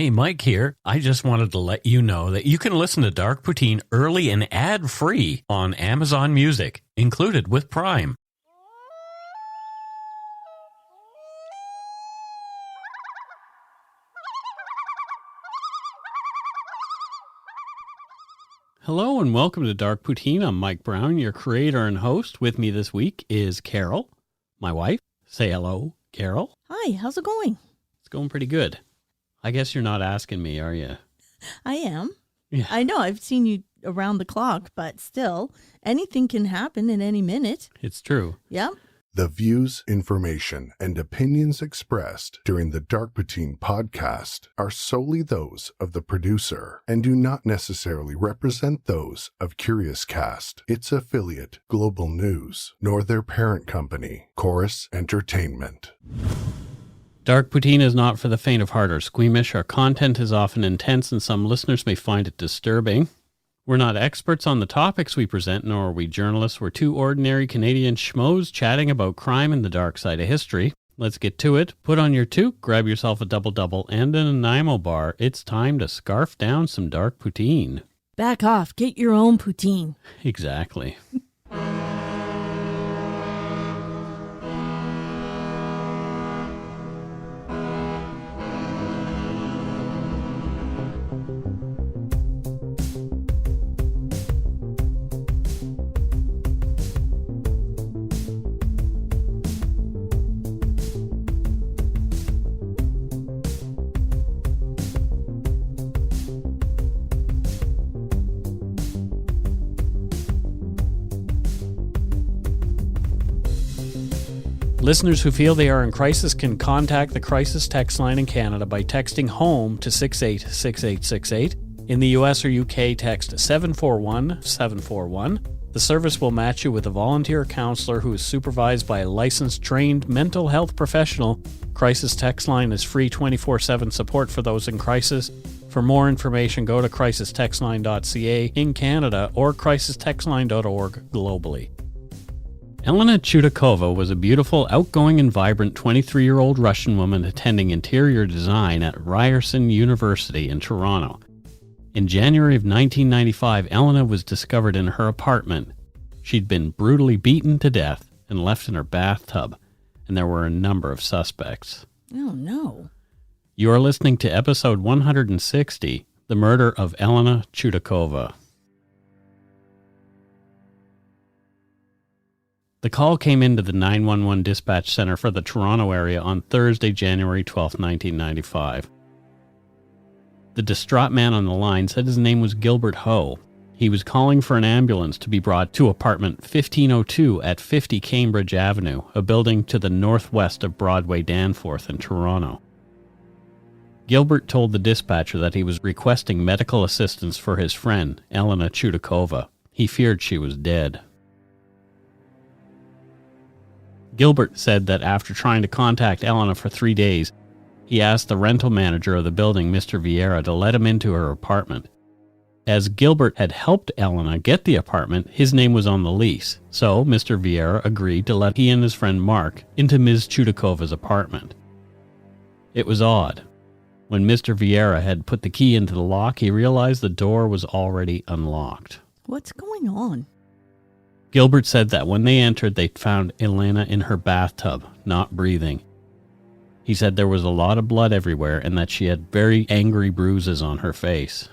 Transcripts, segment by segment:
Hey, Mike here. I just wanted to let you know that you can listen to Dark Poutine early and ad-free on Amazon Music, included with Prime. Hello and welcome to Dark Poutine. I'm Mike Browne, your creator and host. With me this week is Carol, my wife. Say hello, Carol. Hi, how's it going? It's going pretty good. I guess you're not asking me, are you? I am. Yeah. I know, I've seen you around the clock, but still, anything can happen at any minute. It's true. Yep. The views, information, and opinions expressed during the Dark Poutine podcast are solely those of the producer and do not necessarily represent those of Curious Cast, its affiliate, Global News, nor their parent company, Chorus Entertainment. Dark Poutine is not for the faint of heart or squeamish. Our content is often intense and some listeners may find it disturbing. We're not experts on the topics we present, nor are we journalists. We're two ordinary Canadian schmoes chatting about crime and the dark side of history. Let's get to it. Put on your toque, grab yourself a double-double and an Nanaimo bar. It's time to scarf down some dark poutine. Back off. Get your own poutine. Exactly. Listeners who feel they are in crisis can contact the crisis text line in Canada by texting HOME to 686868. In the US or UK, text 741-741. The service will match you with a volunteer counselor who is supervised by a licensed, trained mental health professional. Crisis text line is free 24/7 support for those in crisis. For more information, go to crisistextline.ca in Canada or crisistextline.org globally. Elena Tchoudakova was a beautiful, outgoing and vibrant 23-year-old Russian woman attending interior design at Ryerson University in Toronto. In January of 1995, Elena was discovered in her apartment. She'd been brutally beaten to death and left in her bathtub, and there were a number of suspects. Oh, no. You are listening to episode 160, The Murder of Elena Tchoudakova. The call came into the 911 dispatch center for the Toronto area on Thursday, January 12, 1995. The distraught man on the line said his name was Gilbert Ho. He was calling for an ambulance to be brought to apartment 1502 at 50 Cambridge Avenue, a building to the northwest of Broadway Danforth in Toronto. Gilbert told the dispatcher that he was requesting medical assistance for his friend, Elena Tchoudakova. He feared she was dead. Gilbert said that after trying to contact Elena for 3 days, he asked the rental manager of the building, Mr. Vieira, to let him into her apartment. As Gilbert had helped Elena get the apartment, his name was on the lease, so Mr. Vieira agreed to let he and his friend Mark into Ms. Tchoudakova's apartment. It was odd. When Mr. Vieira had put the key into the lock, he realized the door was already unlocked. What's going on? Gilbert said that when they entered, they found Elena in her bathtub, not breathing. He said there was a lot of blood everywhere and that she had very angry bruises on her face.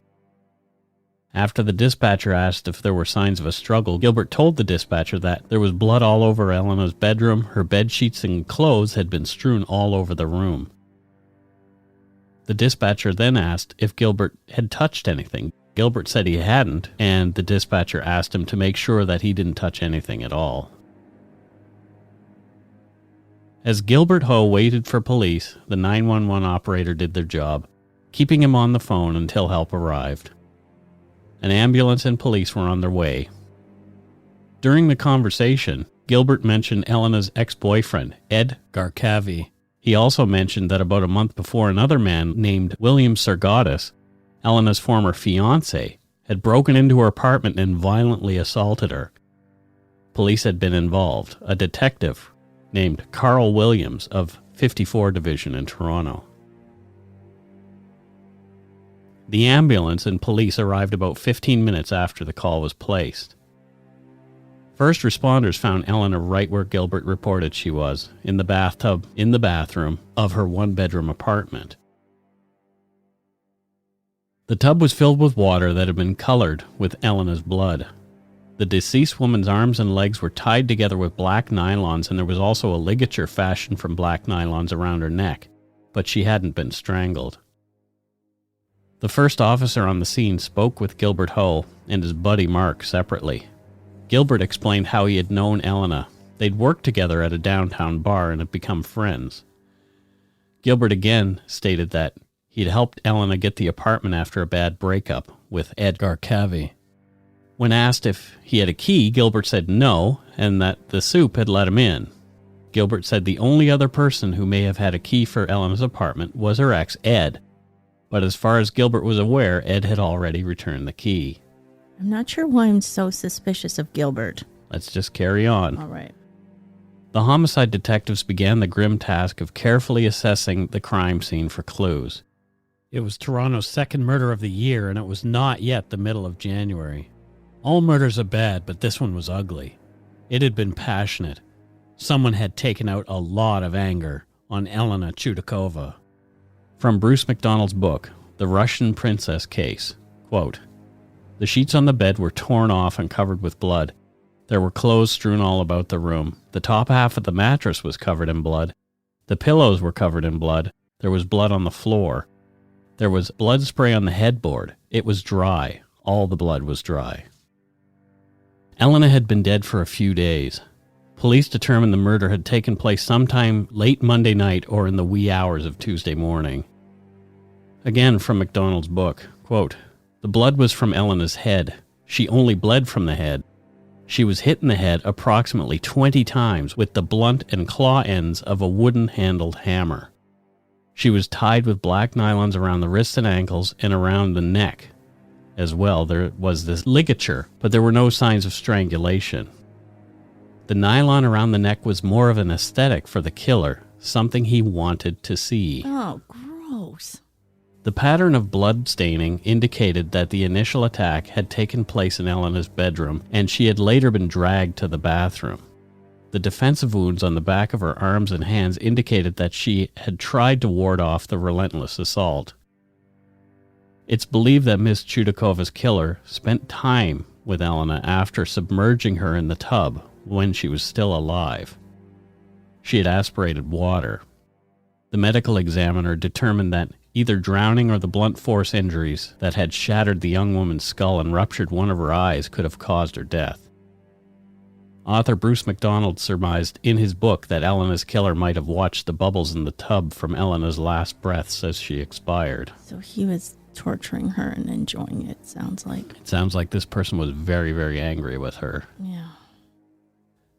After the dispatcher asked if there were signs of a struggle, Gilbert told the dispatcher that there was blood all over Elena's bedroom, her bed sheets and clothes had been strewn all over the room. The dispatcher then asked if Gilbert had touched anything. Gilbert said he hadn't, and the dispatcher asked him to make sure that he didn't touch anything at all. As Gilbert Ho waited for police, the 911 operator did their job, keeping him on the phone until help arrived. An ambulance and police were on their way. During the conversation, Gilbert mentioned Elena's ex-boyfriend, Ed Garcavi. He also mentioned that about a month before, another man named William Sergatis, Elena's former fiancé, had broken into her apartment and violently assaulted her. Police had been involved. A detective named Carl Williams of 54 Division in Toronto. The ambulance and police arrived about 15 minutes after the call was placed. First responders found Elena right where Gilbert reported she was, in the bathtub in the bathroom of her one-bedroom apartment. The tub was filled with water that had been colored with Elena's blood. The deceased woman's arms and legs were tied together with black nylons, and there was also a ligature fashioned from black nylons around her neck, but she hadn't been strangled. The first officer on the scene spoke with Gilbert Ho and his buddy Mark separately. Gilbert explained how he had known Elena. They'd worked together at a downtown bar and had become friends. Gilbert again stated that he'd helped Elena get the apartment after a bad breakup with Edgar Cavey. When asked if he had a key, Gilbert said no, and that the soup had let him in. Gilbert said the only other person who may have had a key for Elena's apartment was her ex, Ed. But as far as Gilbert was aware, Ed had already returned the key. I'm not sure why I'm so suspicious of Gilbert. Let's just carry on. All right. The homicide detectives began the grim task of carefully assessing the crime scene for clues. It was Toronto's second murder of the year, and it was not yet the middle of January. All murders are bad, but this one was ugly. It had been passionate. Someone had taken out a lot of anger on Elena Tchoudakova. From Bruce MacDonald's book, The Russian Princess Case, quote, "The sheets on the bed were torn off and covered with blood. There were clothes strewn all about the room. The top half of the mattress was covered in blood. The pillows were covered in blood. There was blood on the floor. There was blood spray on the headboard. It was dry. All the blood was dry." Elena had been dead for a few days. Police determined the murder had taken place sometime late Monday night or in the wee hours of Tuesday morning. Again from MacDonald's book, quote, "The blood was from Elena's head. She only bled from the head. She was hit in the head approximately 20 times with the blunt and claw ends of a wooden-handled hammer. She was tied with black nylons around the wrists and ankles and around the neck. As well, there was this ligature, but there were no signs of strangulation. The nylon around the neck was more of an aesthetic for the killer, something he wanted to see. Oh, gross. The pattern of blood staining indicated that the initial attack had taken place in Elena's bedroom, and she had later been dragged to the bathroom. The defensive wounds on the back of her arms and hands indicated that she had tried to ward off the relentless assault. It's believed that Miss Tchoudakova's killer spent time with Elena after submerging her in the tub when she was still alive. She had aspirated water. The medical examiner determined that either drowning or the blunt force injuries that had shattered the young woman's skull and ruptured one of her eyes could have caused her death. Author Bruce MacDonald surmised in his book that Elena's killer might have watched the bubbles in the tub from Elena's last breaths as she expired. So he was torturing her and enjoying it, sounds like. It sounds like this person was very, very angry with her. Yeah.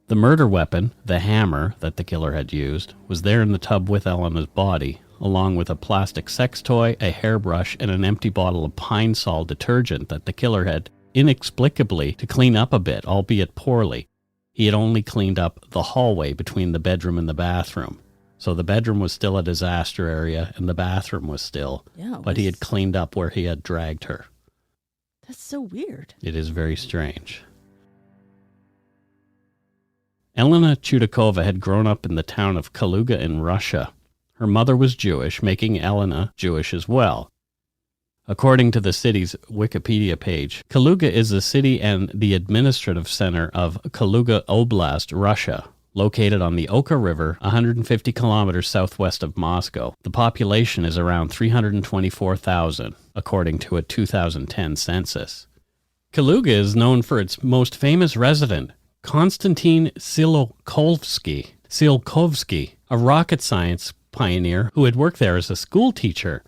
The murder weapon, the hammer that the killer had used, was there in the tub with Elena's body, along with a plastic sex toy, a hairbrush, and an empty bottle of Pine Sol detergent that the killer had, inexplicably, to clean up a bit, albeit poorly. He had only cleaned up the hallway between the bedroom and the bathroom. So the bedroom was still a disaster area, and the bathroom was still. Yeah, but he had cleaned up where he had dragged her. That's so weird. It is very strange. Elena Tchoudakova had grown up in the town of Kaluga in Russia. Her mother was Jewish, making Elena Jewish as well. According to the city's Wikipedia page, Kaluga is the city and the administrative center of Kaluga Oblast, Russia, located on the Oka River, 150 kilometers southwest of Moscow. The population is around 324,000, according to a 2010 census. Kaluga is known for its most famous resident, Konstantin Tsiolkovsky, a rocket science pioneer who had worked there as a school teacher.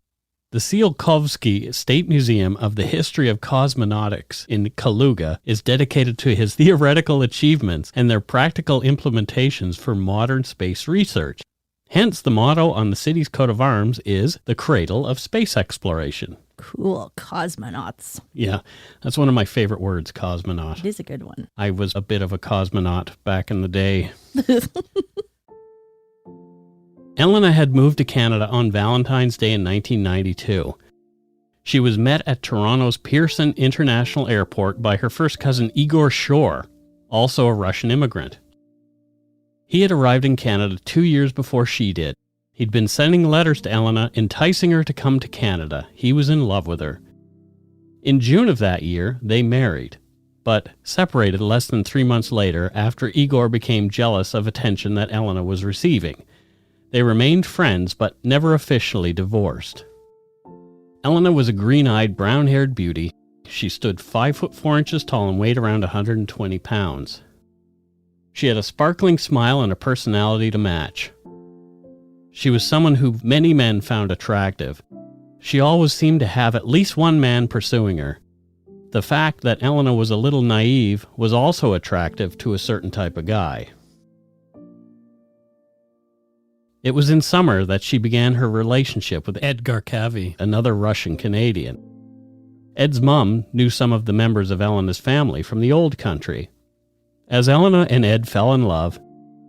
The Tsiolkovsky State Museum of the History of Cosmonautics in Kaluga is dedicated to his theoretical achievements and their practical implementations for modern space research. Hence, the motto on the city's coat of arms is the cradle of space exploration. Cool. Cosmonauts. Yeah, that's one of my favorite words, cosmonaut. It is a good one. I was a bit of a cosmonaut back in the day. Elena had moved to Canada on Valentine's Day in 1992. She was met at Toronto's Pearson International Airport by her first cousin Igor Shore, also a Russian immigrant. He had arrived in Canada 2 years before she did. He'd been sending letters to Elena, enticing her to come to Canada. He was in love with her. In June of that year, they married, but separated less than 3 months later after Igor became jealous of attention that Elena was receiving. They remained friends, but never officially divorced. Elena was a green-eyed, brown-haired beauty. She stood 5 foot 4 inches tall and weighed around 120 pounds. She had a sparkling smile and a personality to match. She was someone who many men found attractive. She always seemed to have at least one man pursuing her. The fact that Elena was a little naive was also attractive to a certain type of guy. It was in summer that she began her relationship with Ed Garkavy, another Russian-Canadian. Ed's mom knew some of the members of Elena's family from the old country. As Elena and Ed fell in love,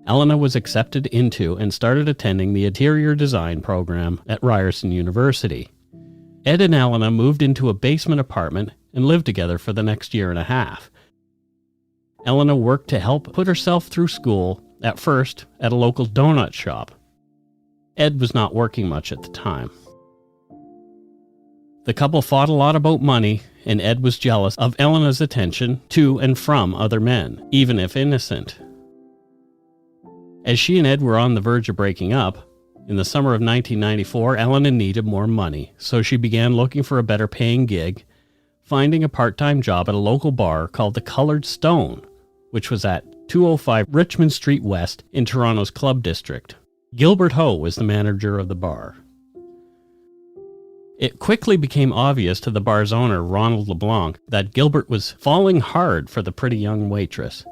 Elena was accepted into and started attending the interior design program at Ryerson University. Ed and Elena moved into a basement apartment and lived together for the next year and a half. Elena worked to help put herself through school, at first at a local donut shop. Ed was not working much at the time. The couple fought a lot about money, and Ed was jealous of Elena's attention to and from other men, even if innocent. As she and Ed were on the verge of breaking up, in the summer of 1994, Elena needed more money, so she began looking for a better paying gig, finding a part-time job at a local bar called the Colored Stone, which was at 205 Richmond Street West in Toronto's Club District. Gilbert Ho was the manager of the bar. It quickly became obvious to the bar's owner, Ronald LeBlanc, that Gilbert was falling hard for the pretty young waitress.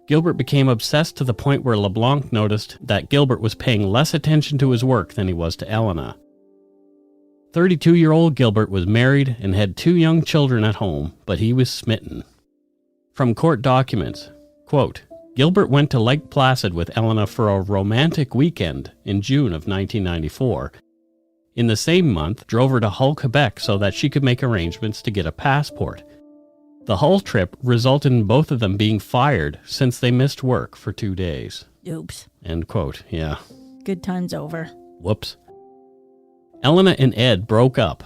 Gilbert became obsessed to the point where LeBlanc noticed that Gilbert was paying less attention to his work than he was to Elena. 32-year-old Gilbert was married and had 2 young children at home, but he was smitten. From court documents, quote, Gilbert went to Lake Placid with Elena for a romantic weekend in June of 1994. In the same month, drove her to Hull, Quebec so that she could make arrangements to get a passport. The Hull trip resulted in both of them being fired since they missed work for 2 days. Oops. End quote. Yeah. Good time's over. Whoops. Elena and Ed broke up,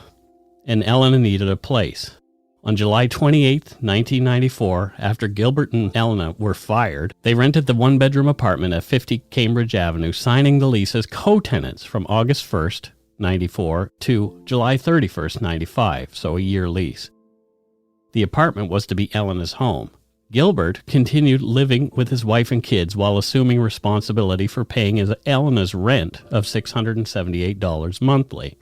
and Elena needed a place. On July 28, 1994, after Gilbert and Elena were fired, they rented the one-bedroom apartment at 50 Cambridge Avenue, signing the lease as co-tenants from August 1st, 94 to July 31st, 95, so a year lease. The apartment was to be Elena's home. Gilbert continued living with his wife and kids while assuming responsibility for paying Elena's rent of $678 monthly.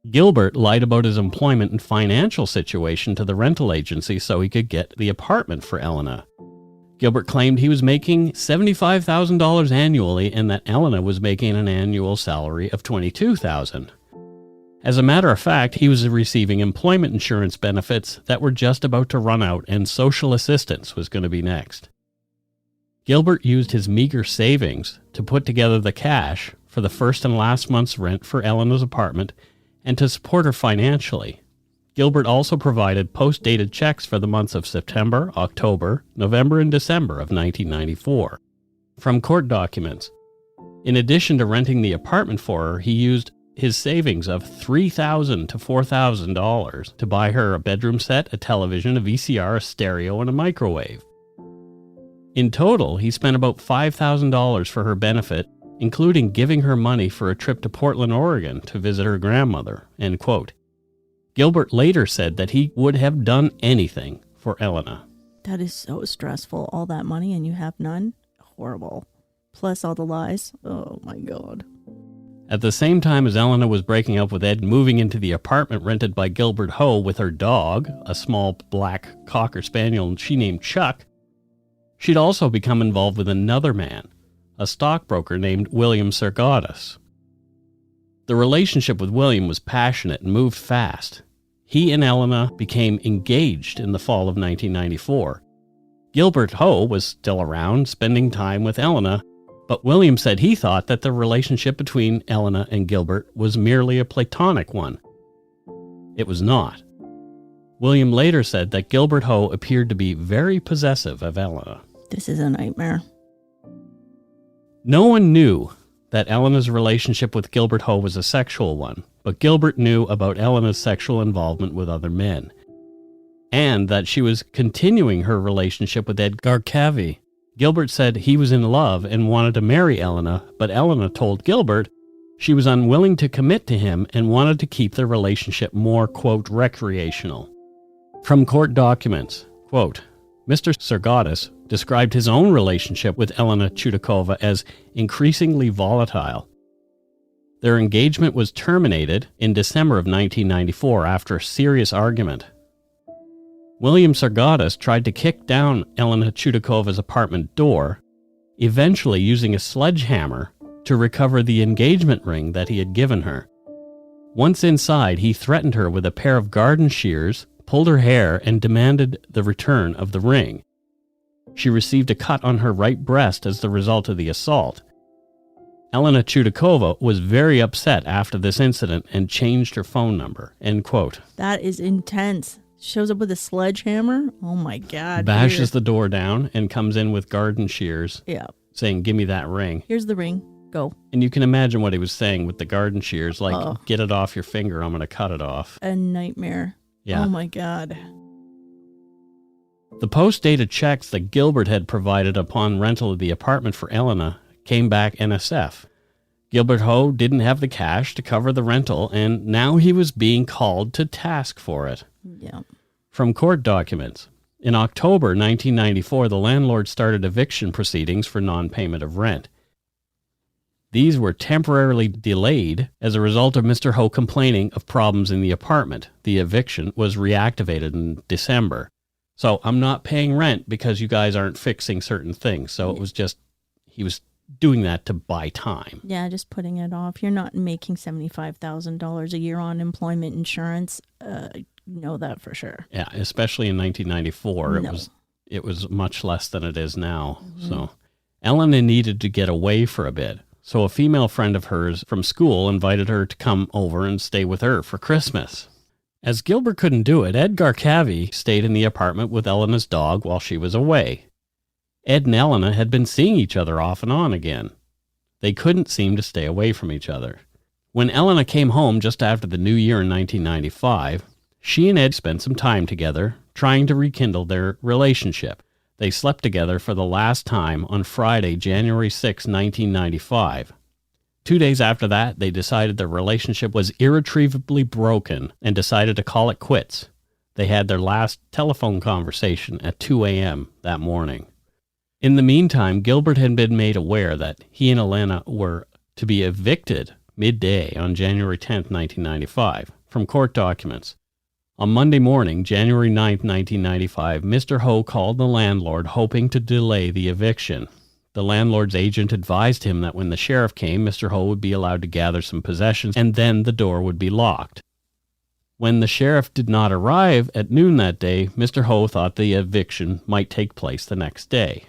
Gilbert lied about his employment and financial situation to the rental agency so he could get the apartment for Elena. Gilbert claimed he was making $75,000 annually and that Elena was making an annual salary of $22,000. As a matter of fact, he was receiving employment insurance benefits that were just about to run out and social assistance was going to be next. Gilbert used his meager savings to put together the cash for the first and last month's rent for Elena's apartment and to support her financially. Gilbert also provided post-dated checks for the months of September, October, November, and December of 1994. From court documents, in addition to renting the apartment for her, he used his savings of $3,000 to $4,000 to buy her a bedroom set, a television, a VCR, a stereo, and a microwave. In total, he spent about $5,000 for her benefit, including giving her money for a trip to Portland, Oregon to visit her grandmother, end quote. Gilbert later said that he would have done anything for Elena. That is so stressful. All that money and you have none? Horrible. Plus all the lies. Oh my God. At the same time as Elena was breaking up with Ed, moving into the apartment rented by Gilbert Ho with her dog, a small black Cocker Spaniel she named Chuck, she'd also become involved with another man, a stockbroker named William Sergatus. The relationship with William was passionate and moved fast. He and Elena became engaged in the fall of 1994. Gilbert Ho was still around, spending time with Elena, but William said he thought that the relationship between Elena and Gilbert was merely a platonic one. It was not. William later said that Gilbert Ho appeared to be very possessive of Elena. This is a nightmare. No one knew that Elena's relationship with Gilbert Ho was a sexual one, but Gilbert knew about Elena's sexual involvement with other men, and that she was continuing her relationship with Ed Garcavi. Gilbert said he was in love and wanted to marry Elena, but Elena told Gilbert she was unwilling to commit to him and wanted to keep their relationship more, quote, recreational. From court documents, quote, Mr. Sergatis described his own relationship with Elena Tchoudakova as increasingly volatile. Their engagement was terminated in December of 1994 after a serious argument. William Sergatis tried to kick down Elena Tchoudakova's apartment door, eventually using a sledgehammer to recover the engagement ring that he had given her. Once inside, he threatened her with a pair of garden shears, pulled her hair, and demanded the return of the ring. She received a cut on her right breast as the result of the assault. Elena Tchoudakova was very upset after this incident and changed her phone number, end quote. That is intense. Shows up with a sledgehammer? Oh my God. Bashes the door down and comes in with garden shears. Yeah. Saying, give me that ring. Here's the ring. Go. And you can imagine what he was saying with the garden shears, like, get it off your finger, I'm going to cut it off. A nightmare. Yeah. Oh my God. The post-dated checks that Gilbert had provided upon rental of the apartment for Elena came back NSF. Gilbert Ho didn't have the cash to cover the rental, and now he was being called to task for it. Yeah. From court documents, in October 1994, the landlord started eviction proceedings for non-payment of rent. These were temporarily delayed as a result of Mr. Ho complaining of problems in the apartment. The eviction was reactivated in December. So I'm not paying rent because you guys aren't fixing certain things. So it was just, he was doing that to buy time. Yeah, just putting it off. You're not making $75,000 a year on employment insurance. Know that for sure. Yeah, especially in 1994. No. It was much less than it is now. Mm-hmm. So Elena needed to get away for a bit. So a female friend of hers from school invited her to come over and stay with her for Christmas. As Gilbert couldn't do it, Ed Garcavi stayed in the apartment with Elena's dog while she was away. Ed and Elena had been seeing each other off and on again. They couldn't seem to stay away from each other. When Elena came home just after the new year in 1995, she and Ed spent some time together, trying to rekindle their relationship. They slept together for the last time on Friday, January 6, 1995. 2 days after that, they decided their relationship was irretrievably broken and decided to call it quits. They had their last telephone conversation at 2 a.m. that morning. In the meantime, Gilbert had been made aware that he and Elena were to be evicted midday on January 10, 1995, from court documents. On Monday morning, January 9, 1995, Mr. Ho called the landlord hoping to delay the eviction. The landlord's agent advised him that when the sheriff came, Mr. Ho would be allowed to gather some possessions and then the door would be locked. When the sheriff did not arrive at noon that day, Mr. Ho thought the eviction might take place the next day.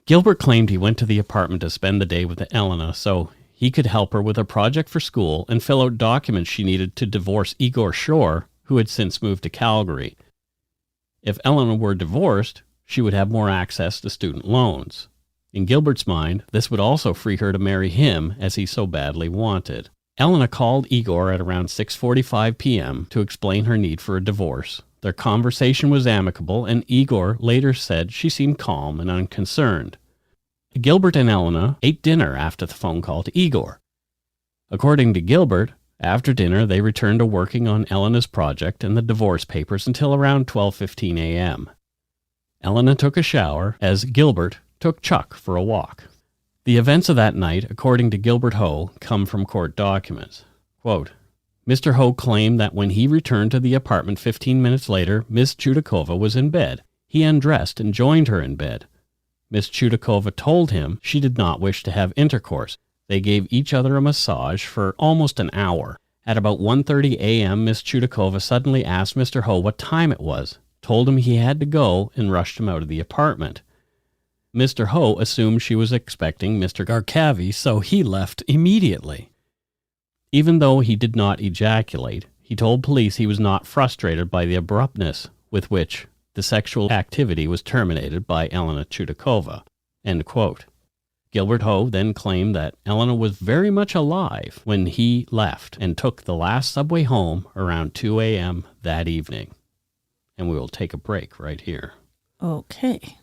Gilbert claimed he went to the apartment to spend the day with Elena so he could help her with a project for school and fill out documents she needed to divorce Igor Shore, who had since moved to Calgary. If Elena were divorced, she would have more access to student loans. In Gilbert's mind, this would also free her to marry him as he so badly wanted. Elena called Igor at around 6:45 p.m. to explain her need for a divorce. Their conversation was amicable, and Igor later said she seemed calm and unconcerned. Gilbert and Elena ate dinner after the phone call to Igor. According to Gilbert, after dinner they returned to working on Elena's project and the divorce papers until around 12:15 a.m. Elena took a shower as Gilbert took Chuck for a walk. The events of that night, according to Gilbert Ho, come from court documents. Quote, Mr. Ho claimed that when he returned to the apartment 15 minutes later, Miss Tchoudakova was in bed. He undressed and joined her in bed. Miss Tchoudakova told him she did not wish to have intercourse. They gave each other a massage for almost an hour. At about 1:30 a.m., Miss Tchoudakova suddenly asked Mr. Ho what time it was, told him he had to go, and rushed him out of the apartment. Mr. Ho assumed she was expecting Mr. Garcavi, so he left immediately. Even though he did not ejaculate, he He told police he was not frustrated by the abruptness with which the sexual activity was terminated by Elena Tchoudakova. End quote. Gilbert Ho then claimed that Elena was very much alive when he left and took the last subway home around 2 a.m. that evening. And we will take a break right here. Okay.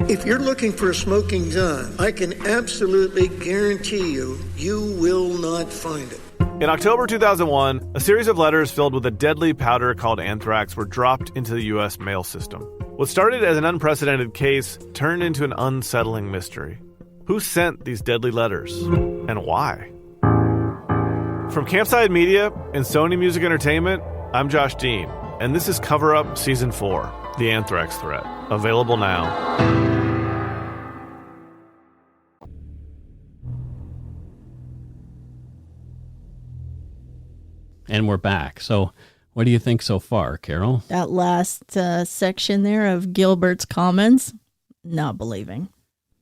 If you're looking for a smoking gun, I can absolutely guarantee you will not find it. In October 2001, a series of letters filled with a deadly powder called anthrax were dropped into the U.S. mail system. What started as an unprecedented case turned into an unsettling mystery. Who sent these deadly letters, and why? From Campside Media and Sony Music Entertainment, I'm Josh Dean, and this is Cover Up Season 4, The Anthrax Threat, available now. And we're back. So what do you think so far, Carol? That last section there of Gilbert's comments, not believing.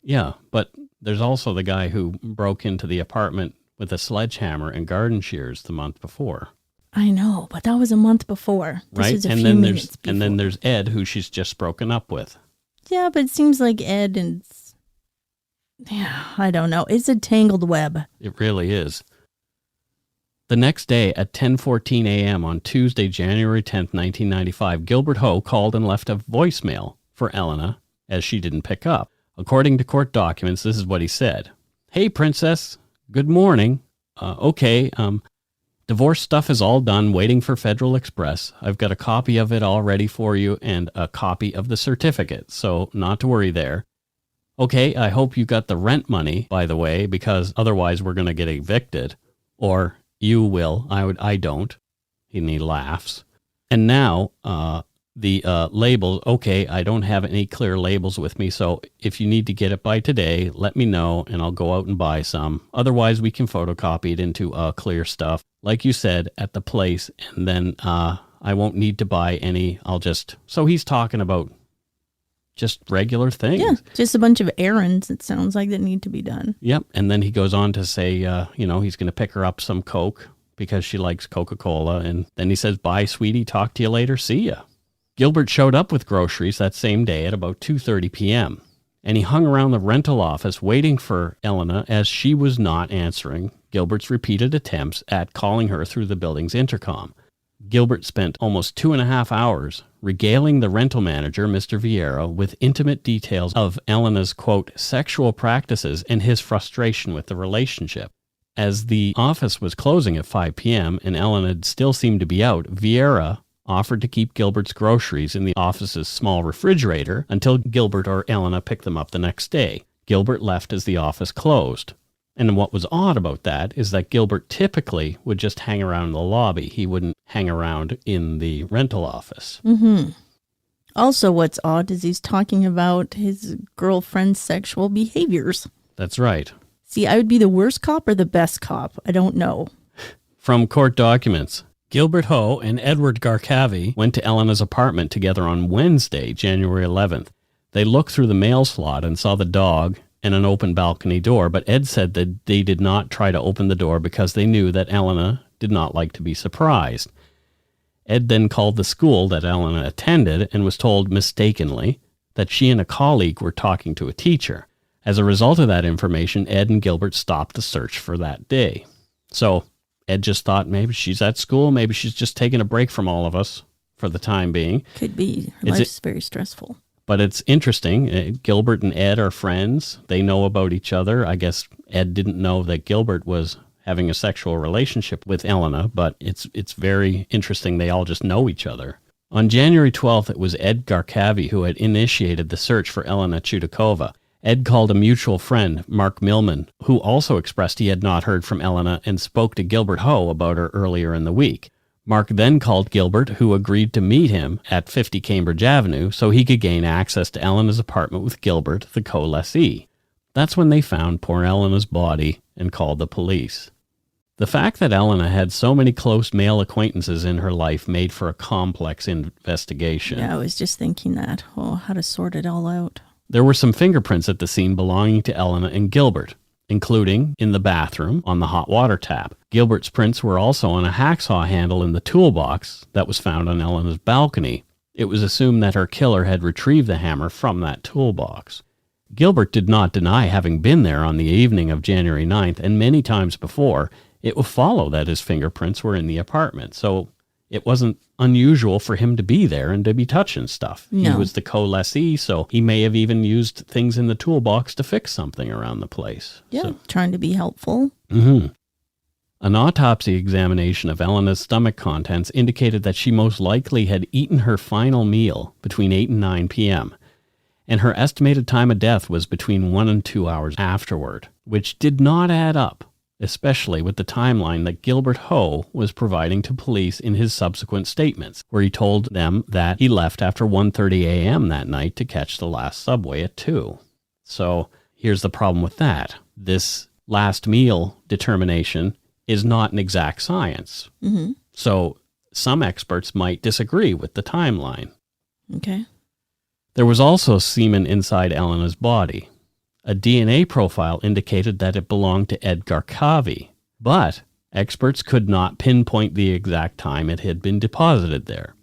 Yeah, but there's also the guy who broke into the apartment with a sledgehammer and garden shears the month before. I know, but that was a month before. This right? was a and few then minutes there's before. and then there's Ed, who she's just broken up with. Yeah, but it seems like Ed and... Yeah, I don't know. It's a tangled web. It really is. The next day at 10:14 a.m. on Tuesday, January 10th, 1995, Gilbert Ho called and left a voicemail for Elena, as she didn't pick up. According to court documents, this is what he said. Hey, Princess. Good morning. Divorce stuff is all done, waiting for Federal Express. I've got a copy of it all ready for you and a copy of the certificate, so not to worry there. Okay, I hope you got the rent money, by the way, because otherwise we're going to get evicted. Or... you will. I don't. And he laughs. And now, the labels, okay, I don't have any clear labels with me, so if you need to get it by today, let me know, and I'll go out and buy some. Otherwise, we can photocopy it into clear stuff, like you said, at the place, and then I won't need to buy any. So he's talking about just regular things. Yeah, just a bunch of errands, it sounds like, that need to be done. Yep, and then he goes on to say, he's going to pick her up some Coke because she likes Coca-Cola, and then he says, bye, sweetie, talk to you later, see ya. Gilbert showed up with groceries that same day at about 2:30 p.m., and he hung around the rental office waiting for Elena as she was not answering Gilbert's repeated attempts at calling her through the building's intercom. Gilbert spent almost 2.5 hours regaling the rental manager, Mr. Vieira, with intimate details of Elena's, quote, sexual practices and his frustration with the relationship. As the office was closing at 5 p.m. and Elena still seemed to be out, Vieira offered to keep Gilbert's groceries in the office's small refrigerator until Gilbert or Elena picked them up the next day. Gilbert left as the office closed. And what was odd about that is that Gilbert typically would just hang around in the lobby. He wouldn't hang around in the rental office. Mm-hmm. Also, what's odd is he's talking about his girlfriend's sexual behaviors. That's right. See, I would be the worst cop or the best cop. I don't know. From court documents, Gilbert Ho and Edward Garcavi went to Elena's apartment together on Wednesday, January 11th. They looked through the mail slot and saw the dog and an open balcony door, but Ed said that they did not try to open the door because they knew that Elena did not like to be surprised. Ed then called the school that Elena attended and was told mistakenly that she and a colleague were talking to a teacher. As a result of that information, Ed and Gilbert stopped the search for that day. So Ed just thought maybe she's at school, maybe she's just taking a break from all of us for the time being. Could be. Her life's very stressful. But it's interesting. Gilbert and Ed are friends. They know about each other. I guess Ed didn't know that Gilbert was having a sexual relationship with Elena, but it's very interesting. They all just know each other. On January 12th, it was Ed Garcavi who had initiated the search for Elena Tchoudakova. Ed called a mutual friend, Mark Millman, who also expressed he had not heard from Elena and spoke to Gilbert Ho about her earlier in the week. Mark then called Gilbert, who agreed to meet him at 50 Cambridge Avenue so he could gain access to Elena's apartment with Gilbert, the co-lessee. That's when they found poor Elena's body and called the police. The fact that Elena had so many close male acquaintances in her life made for a complex investigation. Yeah, I was just thinking that. Oh, how to sort it all out. There were some fingerprints at the scene belonging to Elena and Gilbert, including in the bathroom on the hot water tap. Gilbert's prints were also on a hacksaw handle in the toolbox that was found on Elena's balcony. It was assumed that her killer had retrieved the hammer from that toolbox. Gilbert did not deny having been there on the evening of January 9th, and many times before, it would follow that his fingerprints were in the apartment. So it wasn't unusual for him to be there and to be touching stuff. No. He was the co-lessee, so he may have even used things in the toolbox to fix something around the place. Yeah, trying to be helpful. Mm-hmm. An autopsy examination of Elena's stomach contents indicated that she most likely had eaten her final meal between 8 and 9 p.m., and her estimated time of death was between 1 and 2 hours afterward, which did not add up, especially with the timeline that Gilbert Ho was providing to police in his subsequent statements, where he told them that he left after 1:30 a.m. that night to catch the last subway at 2. So here's the problem with that. This last meal determination is not an exact science. Mm-hmm. So some experts might disagree with the timeline. Okay. There was also semen inside Elena's body. A DNA profile indicated that it belonged to Edgar Cavi, but experts could not pinpoint the exact time it had been deposited there.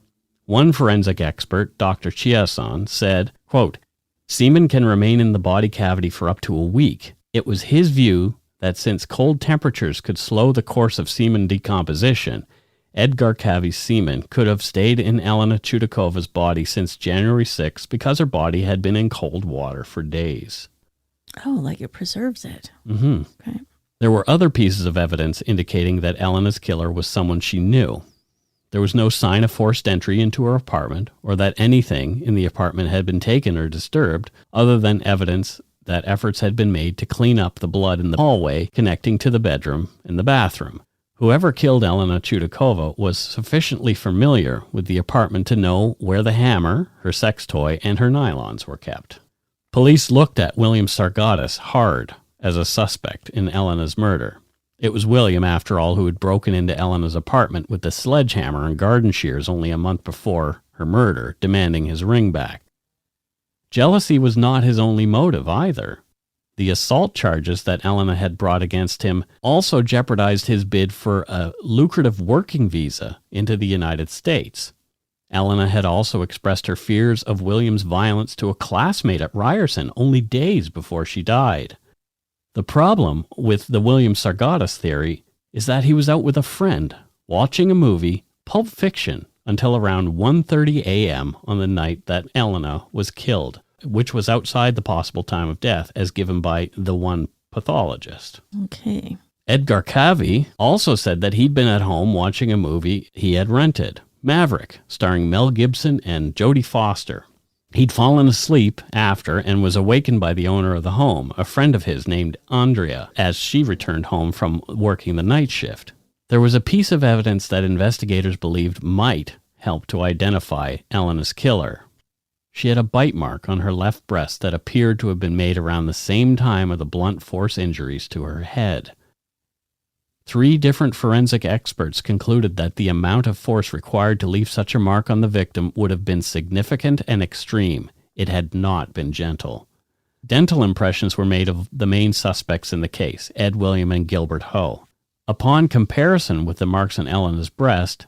One forensic expert, Dr. Chiasson, said, quote, "Semen can remain in the body cavity for up to a week. It was his view that since cold temperatures could slow the course of semen decomposition, Edgar Cavi's semen could have stayed in Elena Tchoudakova's body since January 6 because her body had been in cold water for days." Oh, like it preserves it. Mm-hmm. Okay. There were other pieces of evidence indicating that Elena's killer was someone she knew. There was no sign of forced entry into her apartment or that anything in the apartment had been taken or disturbed, other than evidence that efforts had been made to clean up the blood in the hallway connecting to the bedroom and the bathroom. Whoever killed Elena Tchoudakova was sufficiently familiar with the apartment to know where the hammer, her sex toy, and her nylons were kept. Police looked at William Sargatis hard as a suspect in Elena's murder. It was William, after all, who had broken into Elena's apartment with the sledgehammer and garden shears only a month before her murder, demanding his ring back. Jealousy was not his only motive either. The assault charges that Elena had brought against him also jeopardized his bid for a lucrative working visa into the United States. Elena had also expressed her fears of William's violence to a classmate at Ryerson only days before she died. The problem with the William Sargatis theory is that he was out with a friend, watching a movie, Pulp Fiction, until around 1:30 a.m. on the night that Elena was killed, which was outside the possible time of death as given by the one pathologist. Okay. Edgar Cavi also said that he'd been at home watching a movie he had rented, Maverick, starring Mel Gibson and Jodie Foster. He'd fallen asleep after and was awakened by the owner of the home, a friend of his named Andrea, as she returned home from working the night shift. There was a piece of evidence that investigators believed might help to identify Elena's killer. She had a bite mark on her left breast that appeared to have been made around the same time of the blunt force injuries to her head. 3 different forensic experts concluded that the amount of force required to leave such a mark on the victim would have been significant and extreme. It had not been gentle. Dental impressions were made of the main suspects in the case, Ed William and Gilbert Ho. Upon comparison with the marks on Elena's breast,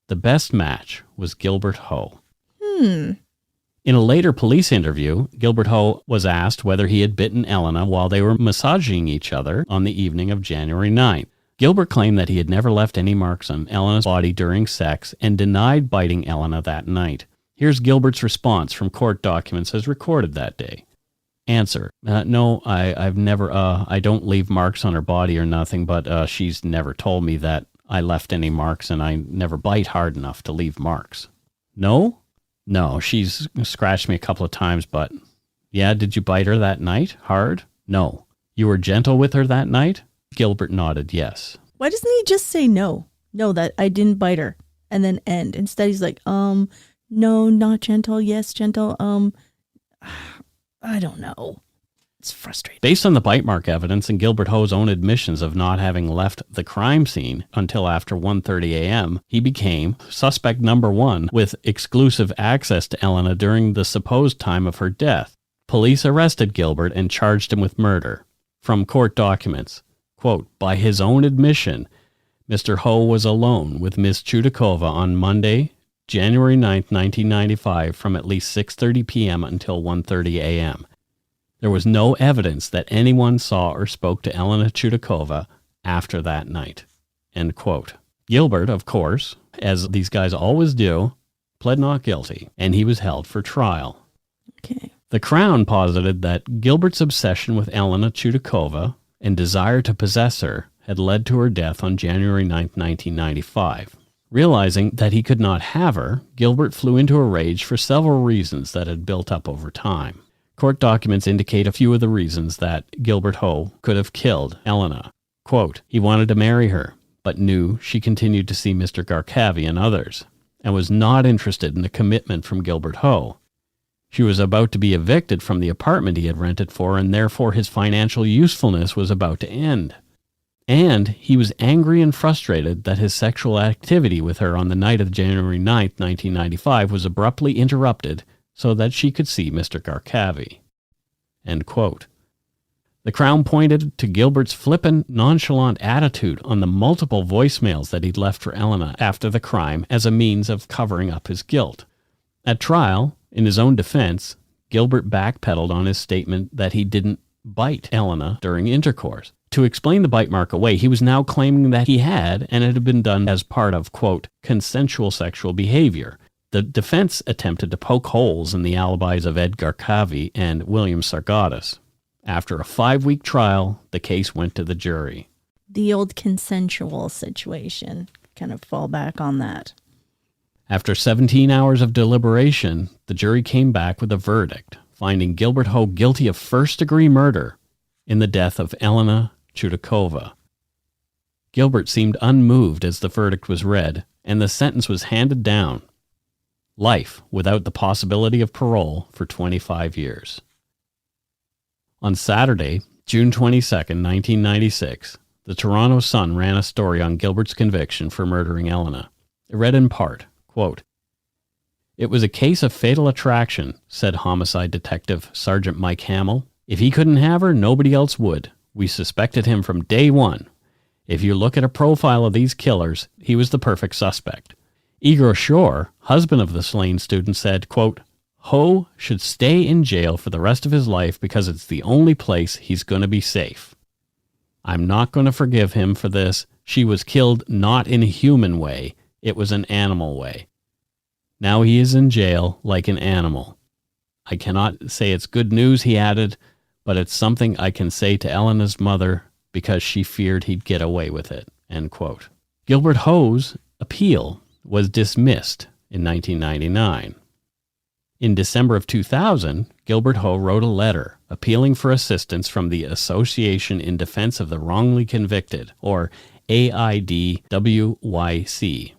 the best match was Gilbert Ho. In a later police interview, Gilbert Ho was asked whether he had bitten Elena while they were massaging each other on the evening of January 9th. Gilbert claimed that he had never left any marks on Elena's body during sex and denied biting Elena that night. Here's Gilbert's response from court documents as recorded that day. Answer: no, I've never, I don't leave marks on her body or nothing, but she's never told me that I left any marks, and I never bite hard enough to leave marks. No? No, she's scratched me a couple of times, but yeah, did you bite her that night? Hard? No. You were gentle with her that night? Gilbert nodded yes. Why doesn't he just say no? No, that I didn't bite her, and then end. Instead, he's like, no, not gentle. Yes, gentle. I don't know. It's frustrating. Based on the bite mark evidence and Gilbert Ho's own admissions of not having left the crime scene until after 1:30 a.m., he became suspect number 1 with exclusive access to Elena during the supposed time of her death. Police arrested Gilbert and charged him with murder. From court documents, quote, by his own admission, Mr. Ho was alone with Ms. Tchoudakova on Monday, January 9, 1995, from at least 6:30 p.m. until 1:30 a.m. There was no evidence that anyone saw or spoke to Elena Tchoudakova after that night, end quote. Gilbert, of course, as these guys always do, pled not guilty, and he was held for trial. Okay. The Crown posited that Gilbert's obsession with Elena Tchoudakova and desire to possess her had led to her death on January 9, 1995. Realizing that he could not have her, Gilbert flew into a rage for several reasons that had built up over time. Court documents indicate a few of the reasons that Gilbert Ho could have killed Elena. Quote, he wanted to marry her, but knew she continued to see Mr. Garkavy and others, and was not interested in a commitment from Gilbert Ho. She was about to be evicted from the apartment he had rented for, and therefore his financial usefulness was about to end. And he was angry and frustrated that his sexual activity with her on the night of January 9, 1995 was abruptly interrupted so that she could see Mr. Garkavy. End quote. The Crown pointed to Gilbert's flippant, nonchalant attitude on the multiple voicemails that he'd left for Elena after the crime as a means of covering up his guilt. At trial, in his own defense, Gilbert backpedaled on his statement that he didn't bite Elena during intercourse. To explain the bite mark away, he was now claiming that he had, and it had been done as part of, quote, consensual sexual behavior. The defense attempted to poke holes in the alibis of Ed Garkavy and William Sargatis. After a 5-week trial, the case went to the jury. The old consensual situation. Kind of fall back on that. After 17 hours of deliberation, the jury came back with a verdict, finding Gilbert Ho guilty of first-degree murder in the death of Elena Tchoudakova. Gilbert seemed unmoved as the verdict was read, and the sentence was handed down. Life without the possibility of parole for 25 years. On Saturday, June 22, 1996, the Toronto Sun ran a story on Gilbert's conviction for murdering Elena. It read in part, quote, it was a case of fatal attraction, said homicide detective Sergeant Mike Hamill. If he couldn't have her, nobody else would. We suspected him from day one. If you look at a profile of these killers, he was the perfect suspect. Igor Shore, husband of the slain student, said, quote, Ho should stay in jail for the rest of his life because it's the only place he's going to be safe. I'm not going to forgive him for this. She was killed not in a human way. It was an animal way. Now he is in jail like an animal. I cannot say it's good news, he added, but it's something I can say to Elena's mother because she feared he'd get away with it, end quote. Gilbert Ho's appeal was dismissed in 1999. In December of 2000, Gilbert Ho wrote a letter appealing for assistance from the Association in Defense of the Wrongly Convicted, or AIDWYC,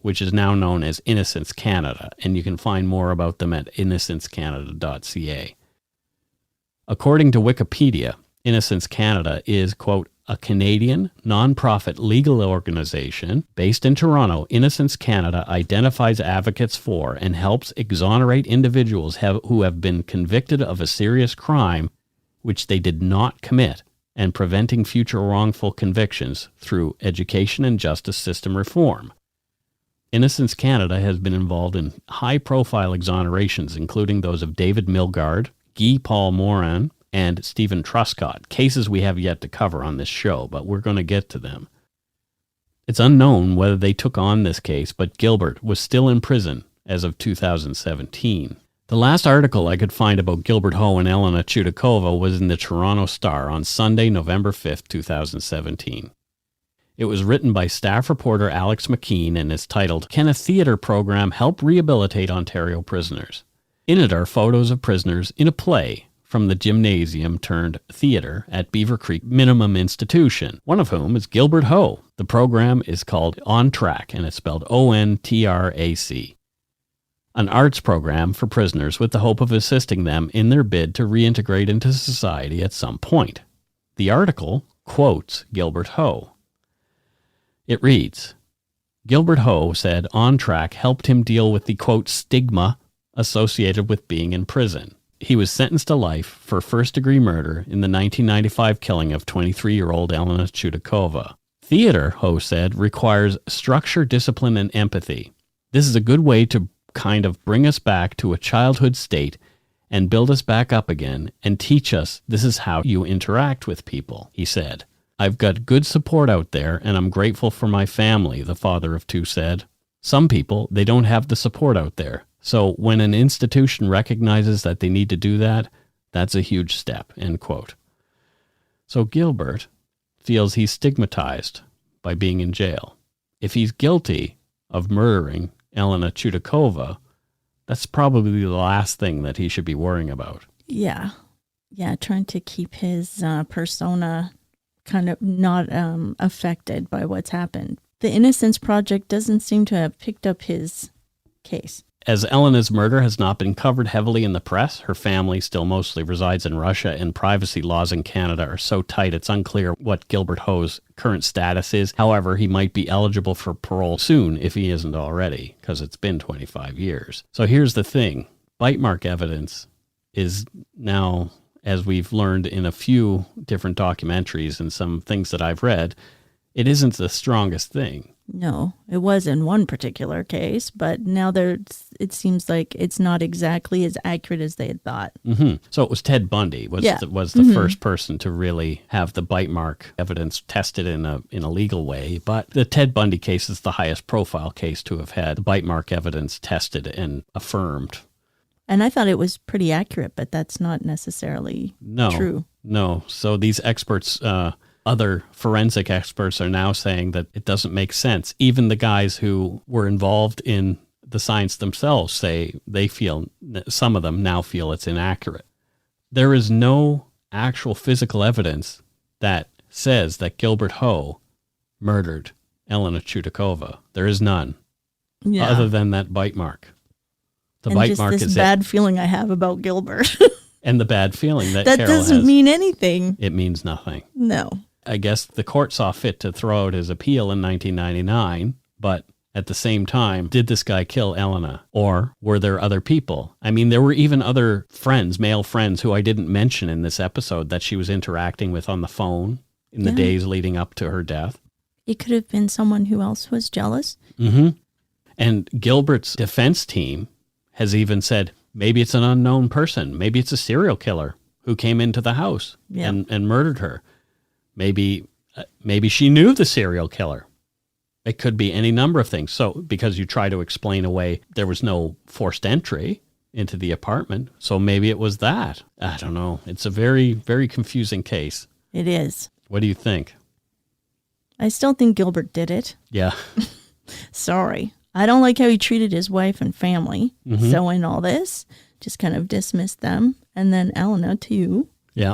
which is now known as Innocence Canada, and you can find more about them at innocencecanada.ca. According to Wikipedia, Innocence Canada is, quote, a Canadian non-profit legal organization based in Toronto. Innocence Canada identifies advocates for and helps exonerate individuals who have been convicted of a serious crime which they did not commit, and preventing future wrongful convictions through education and justice system reform. Innocence Canada has been involved in high-profile exonerations, including those of David Milgaard, Guy Paul Morin, and Stephen Truscott, cases we have yet to cover on this show, but we're going to get to them. It's unknown whether they took on this case, but Gilbert was still in prison as of 2017. The last article I could find about Gilbert Ho and Elena Tchoudakova was in the Toronto Star on Sunday, November 5th, 2017. It was written by staff reporter Alex McKean and is titled, Can a Theatre Program Help Rehabilitate Ontario Prisoners? In it are photos of prisoners in a play from the gymnasium turned theater at Beaver Creek Minimum Institution, one of whom is Gilbert Ho. The program is called On Track, and it's spelled ONTRAC. An arts program for prisoners with the hope of assisting them in their bid to reintegrate into society at some point. The article quotes Gilbert Ho. It reads, Gilbert Ho said On Track helped him deal with the, quote, stigma associated with being in prison. he was sentenced to life for first-degree murder in the 1995 killing of 23-year-old Elena Tchoudakova. Theater, Ho said, requires structure, discipline, and empathy. This is a good way to kind of bring us back to a childhood state and build us back up again and teach us this is how you interact with people, he said. I've got good support out there, and I'm grateful for my family, the father of two said. Some people, they don't have the support out there. So when an institution recognizes that they need to do that, that's a huge step, end quote. So Gilbert feels he's stigmatized by being in jail. If he's guilty of murdering Elena Tchoudakova, that's probably the last thing that he should be worrying about. Yeah. Yeah, trying to keep his persona kind of not affected by what's happened. The Innocence Project doesn't seem to have picked up his case. As Elena's murder has not been covered heavily in the press, her family still mostly resides in Russia, and privacy laws in Canada are so tight it's unclear what Gilbert Ho's current status is. However, he might be eligible for parole soon if he isn't already, because it's been 25 years. So here's the thing. Bite mark evidence is now, as we've learned in a few different documentaries and some things that I've read, it isn't the strongest thing. No, it was in one particular case, but now it seems like it's not exactly as accurate as they had thought. Mm-hmm. So it was Ted Bundy was the first person to really have the bite mark evidence tested in a legal way. But the Ted Bundy case is the highest profile case to have had the bite mark evidence tested and affirmed. And I thought it was pretty accurate, but that's not necessarily true. No. So these experts, other forensic experts are now saying that it doesn't make sense. Even the guys who were involved in the science themselves say some of them now feel it's inaccurate. There is no actual physical evidence that says that Gilbert Ho murdered Elena Tchoudakova. There is none, other than that bite mark. The and bite just mark this is bad feeling I have about Gilbert. And the bad feeling that that Carol doesn't has. mean anything. It means nothing. No. I guess the court saw fit to throw out his appeal in 1999, but at the same time, did this guy kill Elena? Or were there other people? I mean, there were even other friends, male friends, who I didn't mention in this episode that she was interacting with on the phone in the days leading up to her death. It could have been someone who else was jealous. Mm-hmm. And Gilbert's defense team has even said, maybe it's an unknown person. Maybe it's a serial killer who came into the house and murdered her. Maybe she knew the serial killer. It could be any number of things. So because you try to explain away there was no forced entry into the apartment, so maybe it was that. I don't know. It's a very, very confusing case. It is. What do you think? I still think Gilbert did it. Yeah. Sorry. I don't like how he treated his wife and family. Mm-hmm. So in all this, just kind of dismissed them. And then Elena too. Yeah.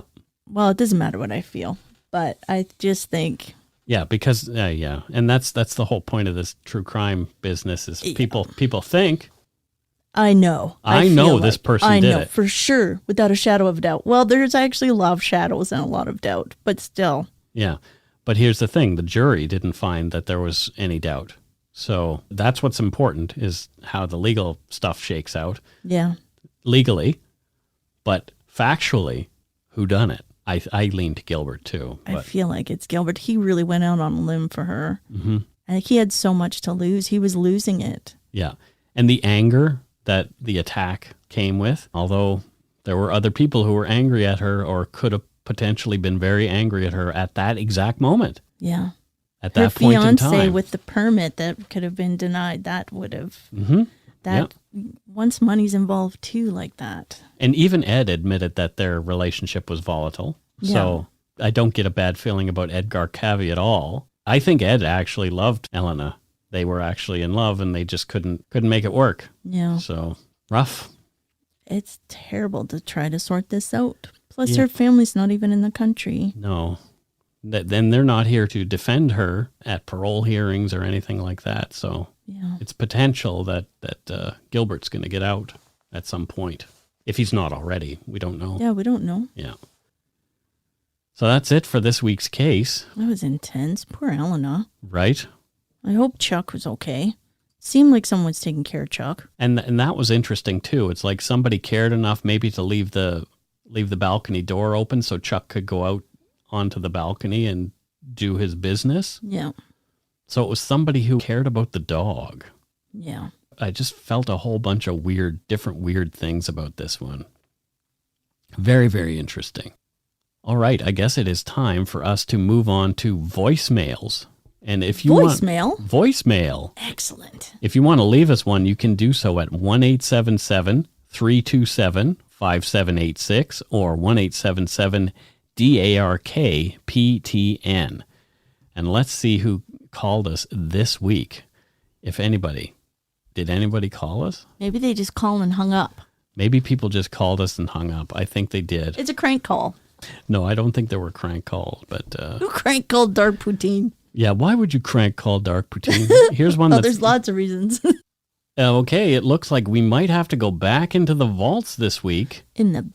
Well, it doesn't matter what I feel, but I just think. Yeah, because, and that's the whole point of this true crime business is people think. I know. I know this person did it. I know, for sure, without a shadow of doubt. Well, there's actually a lot of shadows and a lot of doubt, but still. Yeah, but here's the thing. The jury didn't find that there was any doubt. So that's what's important is how the legal stuff shakes out. Yeah. Legally, but factually, who done it? I lean to Gilbert too. But. I feel like it's Gilbert. He really went out on a limb for her. Mm-hmm. And he had so much to lose. He was losing it. Yeah. And the anger that the attack came with, although there were other people who were angry at her or could have potentially been very angry at her at that exact moment. Yeah. At that point in time. Her fiance with the permit that could have been denied, that would have, once money's involved too, like that. And even Ed admitted that their relationship was volatile. Yeah. So I don't get a bad feeling about Edgar Cavey at all. I think Ed actually loved Elena. They were actually in love and they just couldn't make it work. Yeah. So rough. It's terrible to try to sort this out. Plus her family's not even in the country. No. Then they're not here to defend her at parole hearings or anything like that. So it's potential that Gilbert's going to get out at some point. If he's not already, we don't know. Yeah, we don't know. Yeah. So that's it for this week's case. That was intense. Poor Elena. Right? I hope Chuck was okay. Seemed like someone's taking care of Chuck. And that was interesting too. It's like somebody cared enough maybe to leave the balcony door open so Chuck could go out onto the balcony and do his business. Yeah. So it was somebody who cared about the dog. Yeah. I just felt a whole bunch of different weird things about this one. Very, very interesting. All right, I guess it is time for us to move on to voicemails. And if you voicemail. Excellent. If you want to leave us one, you can do so at 1-877-327-5786 or 1-877-DARK-PTN. And let's see who called us this week. If anybody. Did anybody call us? Maybe they just called and hung up. Maybe people just called us and hung up. I think they did. It's a crank call. No, I don't think there were crank calls, but... Who crank called Dark Poutine? Yeah, why would you crank call Dark Poutine? Here's one there's lots of reasons. Okay, it looks like we might have to go back into the vaults this week. In the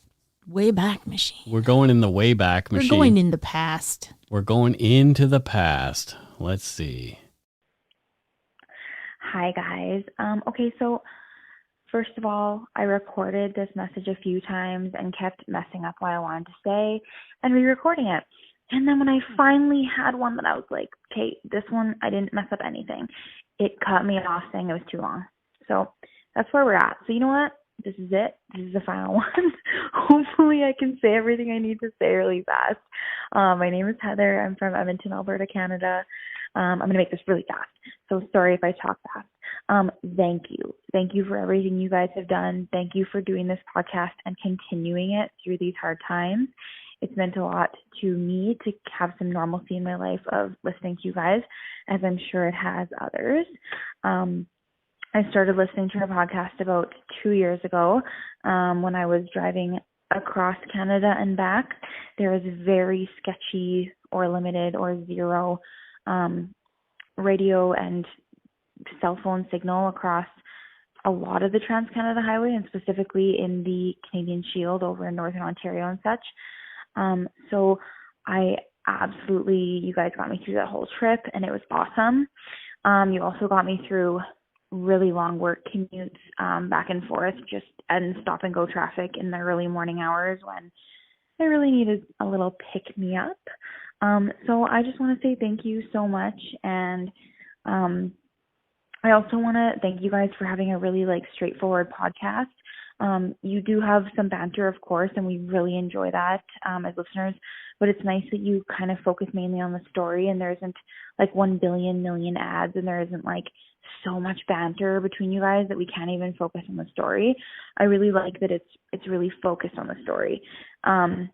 Wayback Machine. We're going in the Wayback Machine. We're going in the past. We're going into the past. Let's see. Hi, guys. Okay, so first of all, I recorded this message a few times and kept messing up what I wanted to say and re-recording it. And then when I finally had one that I was like, okay, this one, I didn't mess up anything, it cut me off saying it was too long. So that's where we're at. So you know what? This is it. This is the final one. Hopefully I can say everything I need to say really fast. My name is Heather. I'm from Edmonton, Alberta, Canada. I'm going to make this really fast. So sorry if I talk fast. Thank you. Thank you for everything you guys have done. Thank you for doing this podcast and continuing it through these hard times. It's meant a lot to me to have some normalcy in my life of listening to you guys, as I'm sure it has others. I started listening to your podcast about 2 years ago when I was driving across Canada and back. There was very sketchy or limited or zero radio and cell phone signal across a lot of the Trans-Canada Highway, and specifically in the Canadian Shield over in Northern Ontario and such. So I absolutely, you guys got me through that whole trip and it was awesome. You also got me through really long work commutes back and forth, just and stop and go traffic in the early morning hours when I really needed a little pick me up. So I just want to say thank you so much. And I also want to thank you guys for having a really straightforward podcast. You do have some banter, of course, and we really enjoy that as listeners, but it's nice that you kind of focus mainly on the story and there isn't 1 billion million ads and there isn't so much banter between you guys that we can't even focus on the story. I really like that it's really focused on the story. And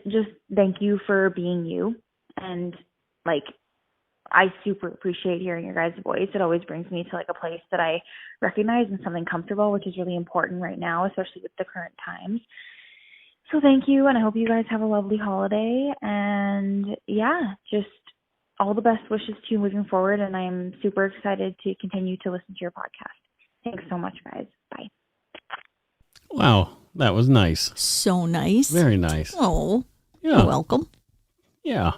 just thank you for being you. And I super appreciate hearing your guys' voice. It always brings me to a place that I recognize and something comfortable, which is really important right now, especially with the current times. So thank you, and I hope you guys have a lovely holiday. And yeah, just all the best wishes to you moving forward, and I'm super excited to continue to listen to your podcast. Thanks so much, guys. Bye. Wow, that was nice. So nice. Very nice. Oh, yeah. You're welcome. Yeah.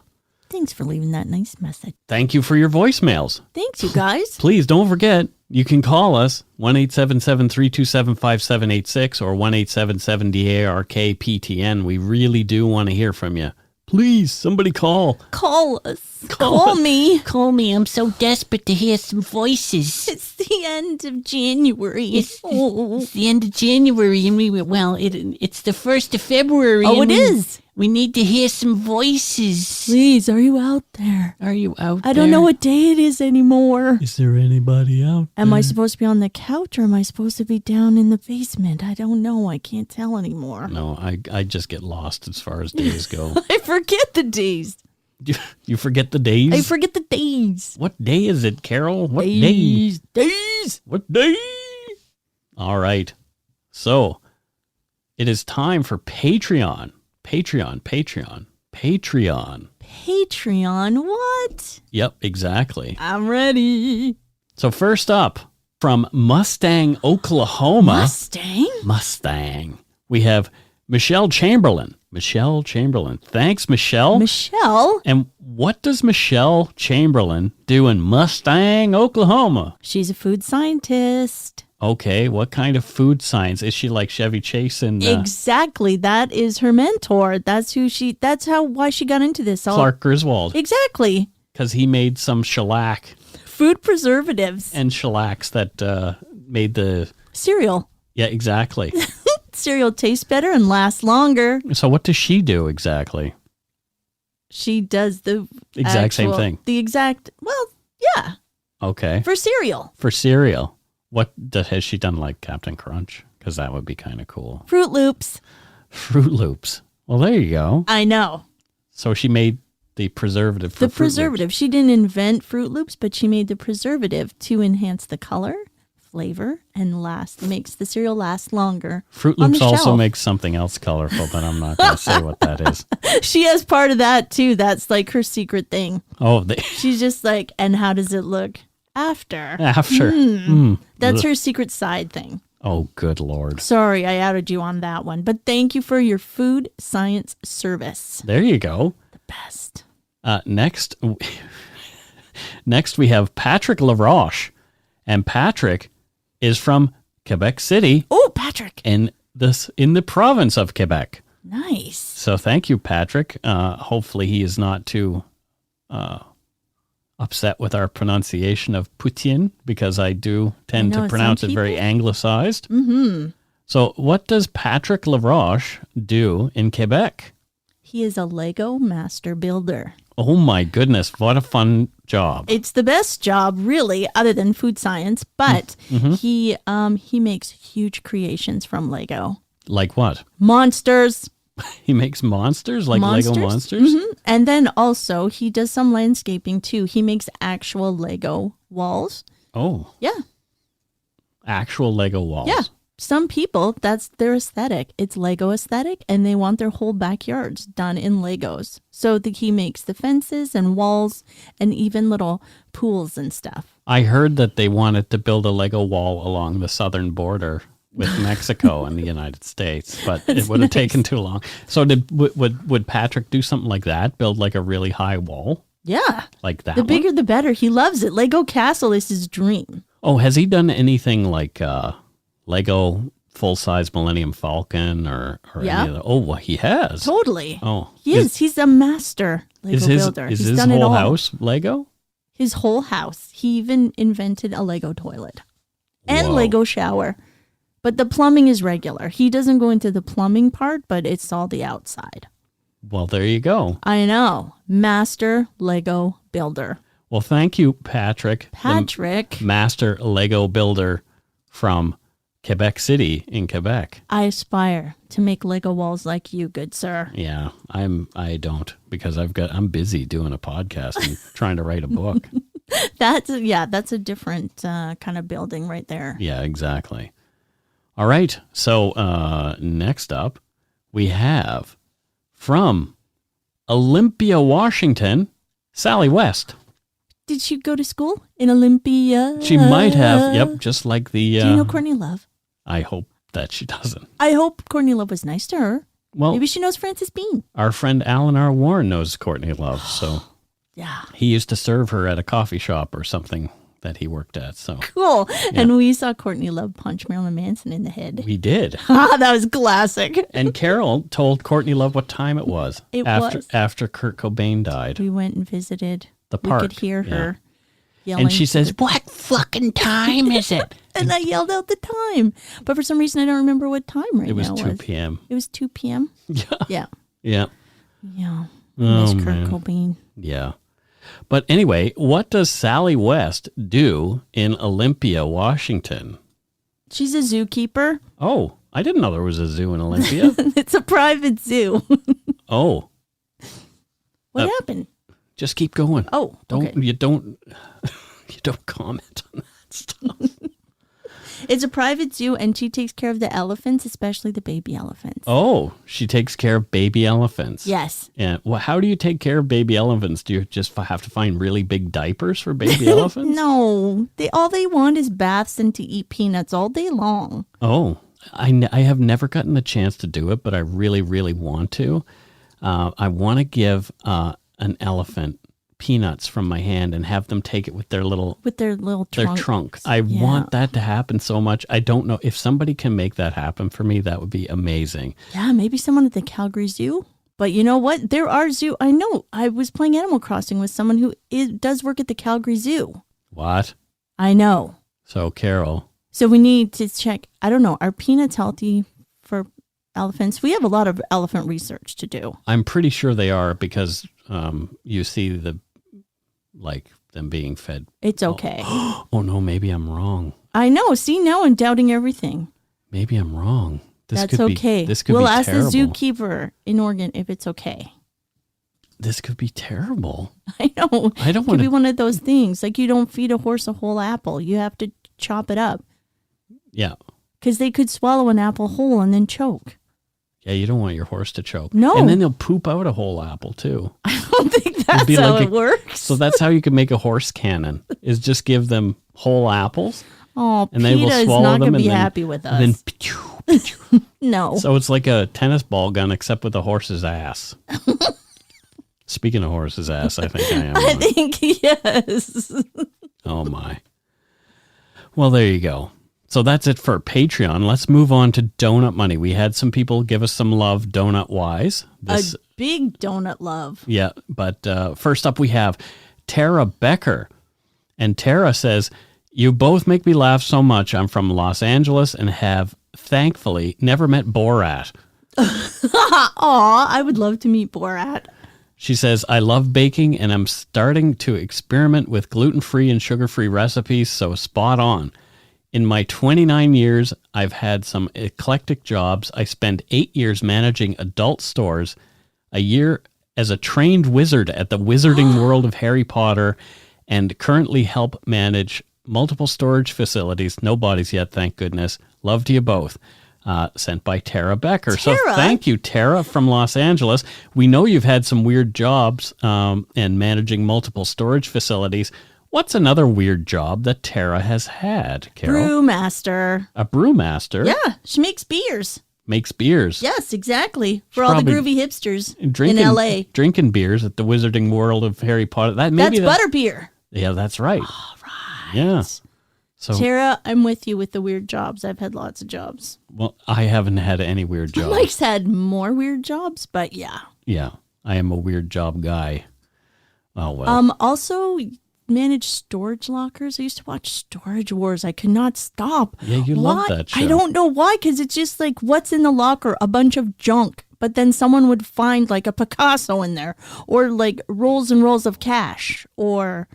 Thanks for leaving that nice message. Thank you for your voicemails. Thanks, you guys. Please don't forget, you can call us 1-877-327-5786 or 1-877-DARK-PTN. We really do want to hear from you. Please, somebody call. Call us. Call me. Call me. I'm so desperate to hear some voices. It's the end of January. It's the end of January, and it's the 1st of February. Oh, it is. We need to hear some voices. Please, are you out there? Are you out there? I don't know what day it is anymore. Is there anybody out there? Am I supposed to be on the couch or am I supposed to be down in the basement? I don't know. I can't tell anymore. No, I just get lost as far as days go. I forget the days. You forget the days? I forget the days. What day is it, Carol? What days? day? Days. What day? All right. So, it is time for Patreon. Patreon. Patreon, what? Yep, exactly. I'm ready. So first up, from Mustang, Oklahoma. Mustang? Mustang. We have Michelle Chamberlain. Michelle Chamberlain. Thanks, Michelle. Michelle? And what does Michelle Chamberlain do in Mustang, Oklahoma? She's a food scientist. Okay, what kind of food science? Is she like Chevy Chase and Exactly. That is her mentor. That's why she got into this. Clark Griswold? Exactly. Because he made some shellac. Food preservatives. And shellacks that made the... Cereal. Yeah, exactly. Cereal tastes better and lasts longer. So what does she do exactly? She does the same thing. Yeah. Okay. For cereal. For cereal. What has she done, like Captain Crunch? Because that would be kind of cool. Fruit Loops. Fruit Loops. Well, there you go. I know. So she made the preservative for the preservative. She didn't invent Fruit Loops, but she made the preservative to enhance the color, flavor, and makes the cereal last longer. Fruit Loops also makes something else colorful, but I'm not going to say what that is. She has part of that too. That's like her secret thing. Oh, she's just like, and how does it look after? That's her secret side thing. Oh, good Lord. Sorry, I outed you on that one, but thank you for your food science service. There you go. The best. Next we have Patrick LaRoche, and Patrick is from Quebec City. Oh, Patrick! In the province of Quebec. Nice. So thank you, Patrick. Hopefully he is not too upset with our pronunciation of Poutine, because I do tend to pronounce it very anglicized. Mm-hmm. So what does Patrick LaRoche do in Quebec? He is a Lego master builder. Oh my goodness, what a fun job. It's the best job, really, other than food science, but he makes huge creations from Lego. Like what? Monsters. He makes monsters? Like Lego monsters? Mm-hmm. And then also, he does some landscaping, too. He makes actual Lego walls. Oh. Yeah. Actual Lego walls. Yeah. Some people, that's their aesthetic. It's Lego aesthetic, and they want their whole backyards done in Legos. So he makes the fences and walls and even little pools and stuff. I heard that they wanted to build a Lego wall along the southern border with Mexico and the United States, but it would have taken too long. So would Patrick do something like that? Build like a really high wall? Yeah. Like that? The bigger the better. He loves it. Lego Castle is his dream. Oh, has he done anything like Lego full-size Millennium Falcon or any of the... Oh, well, he has. Totally. Oh. He is. He's a master Lego builder. Is He's his done whole house Lego? His whole house. He even invented a Lego toilet and Lego shower. But the plumbing is regular. He doesn't go into the plumbing part, but it's all the outside. Well, there you go. I know. Master Lego builder. Well, thank you, Patrick. Patrick. Master Lego builder from Quebec City in Quebec. I aspire to make Lego walls like you, good sir. Yeah, I don't, because I'm busy doing a podcast and trying to write a book. That's a different kind of building right there. Yeah, exactly. All right. So next up, we have from Olympia, Washington, Sally West. Did she go to school in Olympia? She might have. Yep, just like the... Do you know Courtney Love? I hope that she doesn't. I hope Courtney Love was nice to her. Well, maybe she knows Frances Bean. Our friend Alan R. Warren knows Courtney Love, so... Yeah. He used to serve her at a coffee shop or something that he worked at. So cool. Yeah. And we saw Courtney Love punch Marilyn Manson in the head. We did. That was classic. And Carol told Courtney Love what time it was. After Kurt Cobain died. We went and visited the park. We could hear her yelling. And she says, "What fucking time is it?" And I yelled out the time. But for some reason, I don't remember what time now was. It was 2 p.m. It was 2 p.m.? Yeah. Yeah. Yeah. Yeah. Miss Kurt Cobain. Yeah. But anyway, what does Sally West do in Olympia, Washington? She's a zookeeper. Oh, I didn't know there was a zoo in Olympia. It's a private zoo. Oh. What happened? Just keep going. Oh, okay. You don't comment on that stuff. It's a private zoo, and she takes care of the elephants, especially the baby elephants. Oh, she takes care of baby elephants. Yes. Yeah. Well, how do you take care of baby elephants? Do you just have to find really big diapers for baby elephants? No. All they want is baths and to eat peanuts all day long. Oh. I have never gotten the chance to do it, but I really, really want to. I want to give an elephant peanuts from my hand and have them take it with their little trunk. I want that to happen so much. I don't know if somebody can make that happen for me. That would be amazing. Yeah, maybe someone at the Calgary Zoo. But you know what? There are zoo. I know. I was playing Animal Crossing with someone who does work at the Calgary Zoo. What? I know. So, Carol. So we need to check. I don't know. Are peanuts healthy for elephants? We have a lot of elephant research to do. I'm pretty sure they are because you see them being fed. It's okay. Oh no, maybe I'm wrong. I know. See, now I'm doubting everything. Maybe I'm wrong. That's okay. We'll ask the zookeeper in Oregon if it's okay. This could be terrible. I know. I don't want to. It could be one of those things. Like you don't feed a horse a whole apple. You have to chop it up. Yeah. Because they could swallow an apple whole and then choke. Yeah, you don't want your horse to choke. No. And then they'll poop out a whole apple too. I don't think that's how it works. So that's how you can make a horse cannon, is just give them whole apples. Oh, and they will PETA is swallow not them going to be and then, happy with us. And then no. So it's like a tennis ball gun except with a horse's ass. Speaking of horse's ass, I think I am. I think, yes. Oh, my. Well, there you go. So that's it for Patreon. Let's move on to donut money. We had some people give us some love donut-wise. A big donut love. Yeah, but first up we have Tara Becker. And Tara says, you both make me laugh so much. I'm from Los Angeles and have, thankfully, never met Borat. Aw, I would love to meet Borat. She says, I love baking and I'm starting to experiment with gluten-free and sugar-free recipes, so spot on. In my 29 years, I've had some eclectic jobs. I spent 8 years managing adult stores, a year as a trained wizard at the Wizarding World of Harry Potter, and currently help manage multiple storage facilities. No bodies yet, thank goodness. Love to you both. Sent by Tara Becker. Tara? So thank you, Tara from Los Angeles. We know you've had some weird jobs and managing multiple storage facilities. What's another weird job that Tara has had, Carol? Brewmaster. A brewmaster? Yeah, she makes beers. Makes beers. Yes, exactly. For all the groovy hipsters in LA. Drinking beers at the Wizarding World of Harry Potter. That's butterbeer. Yeah, that's right. All right. Yeah. So, Tara, I'm with you with the weird jobs. I've had lots of jobs. Well, I haven't had any weird jobs. Mike's had more weird jobs, but yeah. Yeah, I am a weird job guy. Oh, well. Also, manage storage lockers. I used to watch Storage Wars. I could not stop. Yeah, you love that show. I don't know why, because it's just like, what's in the locker? A bunch of junk. But then someone would find like a Picasso in there, or like rolls and rolls of cash, or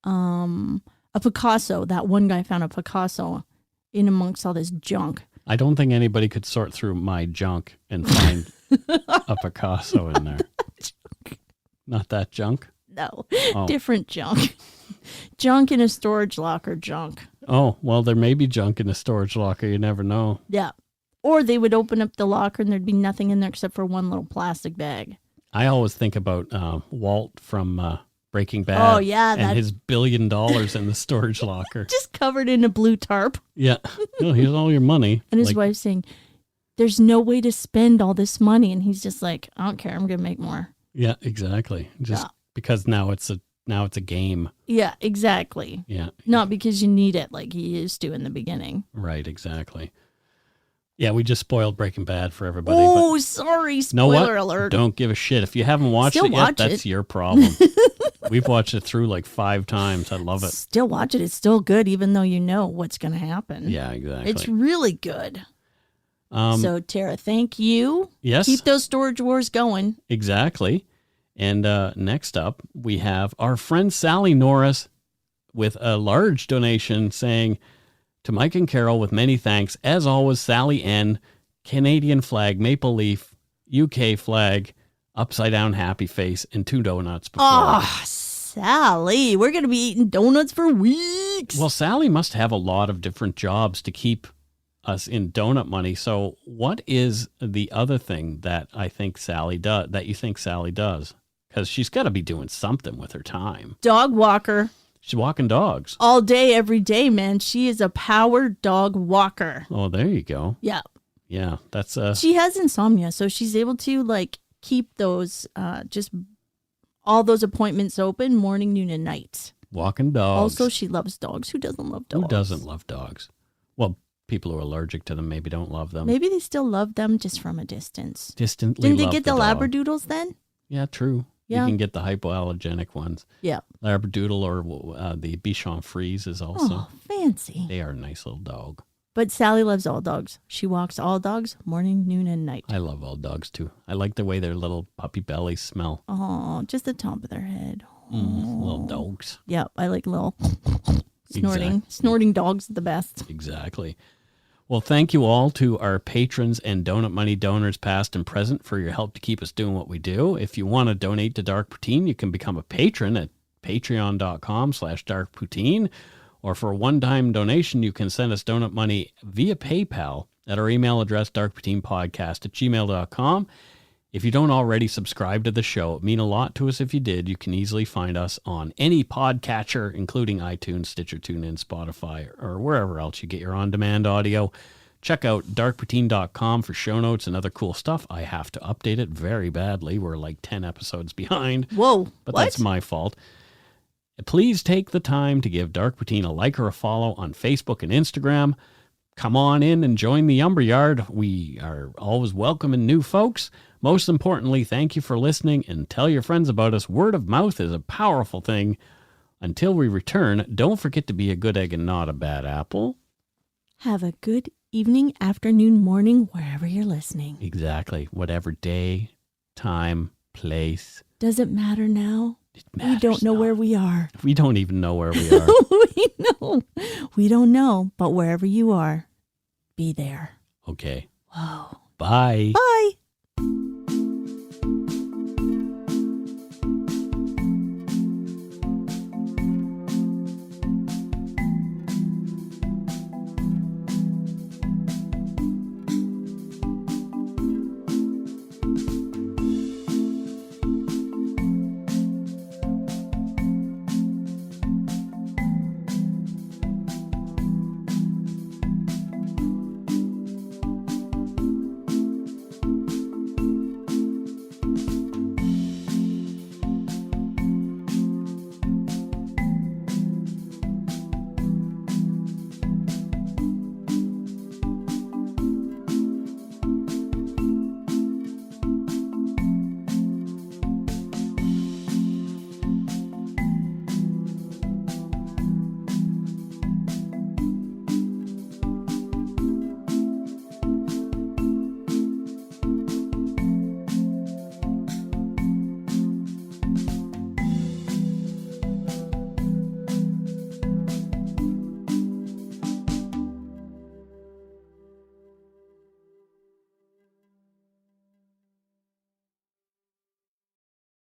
a Picasso. That one guy found a Picasso in amongst all this junk. I don't think anybody could sort through my junk and find a Picasso in there. Not that junk? No, different junk. Junk in a storage locker junk. Oh, well, there may be junk in a storage locker. You never know. Yeah. Or they would open up the locker and there'd be nothing in there except for one little plastic bag. I always think about Walt from Breaking Bad. Oh, yeah. And his $1 billion in the storage locker. Just covered in a blue tarp. Yeah. Well, here's all your money. And his wife saying, there's no way to spend all this money. And he's just like, I don't care. I'm going to make more. Yeah, exactly. Just because now it's a game. Yeah, exactly. Yeah. Not because you need it like he used to in the beginning. Right, exactly. Yeah, we just spoiled Breaking Bad for everybody. Oh, sorry. Spoiler alert. Don't give a shit. If you haven't watched it yet, that's your problem. We've watched it through like 5 times. I love it. Still watch it. It's still good, even though you know what's going to happen. Yeah, exactly. It's really good. So, Tara, thank you. Yes. Keep those storage wars going. Exactly. And next up, we have our friend Sally Norris with a large donation saying, to Mike and Carol, with many thanks. As always, Sally N. Canadian flag, maple leaf, UK flag, upside down happy face, and 2 donuts before. Oh, Sally, we're going to be eating donuts for weeks. Well, Sally must have a lot of different jobs to keep us in donut money. So what is the other thing that I think Sally does, that you think Sally does? Because she's got to be doing something with her time. Dog walker. She's walking dogs. All day, every day, man. She is a power dog walker. Oh, there you go. Yeah. Yeah, that's She has insomnia, so she's able to like keep those just all those appointments open morning, noon, and night. walking dogs. Also, she loves dogs. Who doesn't love dogs? Who doesn't love dogs? Well, people who are allergic to them maybe don't love them. Maybe they still love them just from a distance. Distantly Didn't they love get the dog. Labradoodles then? Yeah, true. Yeah. You can get the hypoallergenic ones. Yeah. Labradoodle or the Bichon Frise is also. Oh, fancy. They are a nice little dog. But Sally loves all dogs. She walks all dogs morning, noon, and night. I love all dogs too. I like the way their little puppy bellies smell. Oh, just the top of their head. Little dogs. Yeah, I like little snorting. Exact- Snorting dogs are the best. Exactly. Well, thank you all to our patrons and Donut Money donors past and present for your help to keep us doing what we do. If you want to donate to Dark Poutine, you can become a patron at patreon.com/darkpoutine. Or for a one-time donation, you can send us donut money via PayPal at our email address, darkpoutine.podcast@gmail.com. If you don't already subscribe to the show, it mean a lot to us if you did. You can easily find us on any podcatcher, including iTunes, Stitcher, TuneIn, Spotify, or wherever else you get your on-demand audio. Check out darkpoutine.com for show notes and other cool stuff. I have to update it very badly. We're like 10 episodes behind. Whoa, But what? that's my fault. Please take the time to give Dark Poutine a like or a follow on Facebook and Instagram. Come on in and join the Umberyard. We are always welcoming new folks. Most importantly, thank you for listening and tell your friends about us. Word of mouth is a powerful thing. Until we return, don't forget to be a good egg and not a bad apple. Have a good evening, afternoon, morning, wherever you're listening. Exactly. Whatever day, time, place. Does it matter now? It We matters don't know not. where we are. We don't even know where we are. We don't know, but wherever you are, be there. Okay. Whoa. Bye. Bye.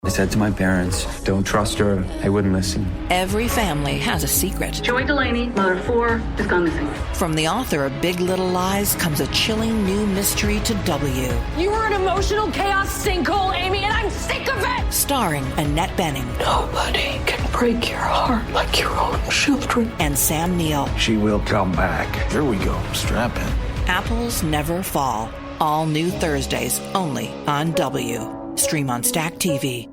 I said to my parents, don't trust her. They wouldn't listen. Every family has a secret. Joy Delaney, mother of 4, has gone missing. From the author of Big Little Lies comes a chilling new mystery to W. You were an emotional chaos sinkhole, Amy, and I'm sick of it! Starring Annette Bening. Nobody can break your heart like your own children. And Sam Neill. She will come back. Here we go. Strap in. Apples Never Fall. All new Thursdays, only on W. Stream on Stack TV.